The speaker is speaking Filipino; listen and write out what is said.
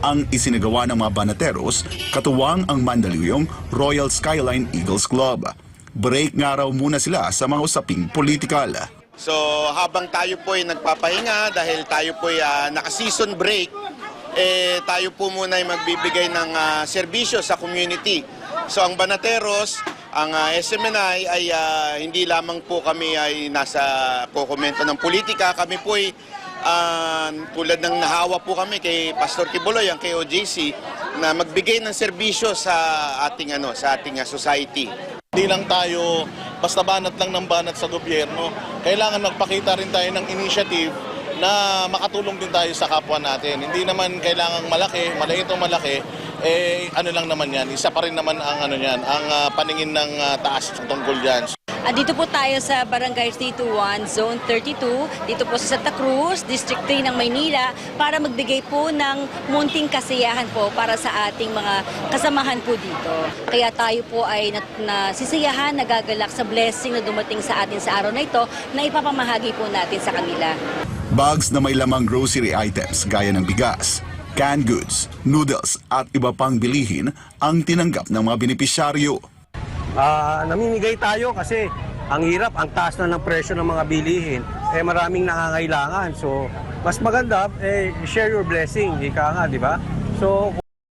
ang isinagawa ng mga banateros katuwang ang Mandaluyong Royal Skyline Eagles Club. Break nga raw muna sila sa mga usaping politikal. So habang tayo po ay nagpapahinga dahil tayo po ay naka-season break, tayo po muna ay magbibigay ng serbisyo sa community. So ang Banateros, ang SMNI ay hindi lamang po kami ay nasa kokomento ng politika, kami po ay tulad ng nahawa po kami kay Pastor Kibuloy, ang KOJC, na magbigay ng serbisyo sa ating society. Hindi lang tayo basta banat lang ng banat sa gobyerno. Kailangan magpakita rin tayo ng initiative na makatulong din tayo sa kapwa natin. Hindi naman kailangang malaki, maliit o malaki, ano lang naman yan. Isa pa rin naman ang ang paningin ng taas tungkol diyan. Dito po tayo sa Barangay 321, Zone 32, dito po sa Santa Cruz, District 3 ng Maynila, para magbigay po ng munting kasiyahan po para sa ating mga kasamahan po dito. Kaya tayo po ay nasisiyahan, nagagalak sa blessing na dumating sa atin sa araw na ito na ipapamahagi po natin sa kanila. Bags na may lamang grocery items gaya ng bigas, canned goods, noodles at iba pang bilihin ang tinanggap ng mga benepisyaryo. Namimigay tayo kasi ang hirap, ang taas na ng presyo ng mga bilihin, maraming nangangailangan. So, mas maganda, share your blessing, ika nga, di ba? So,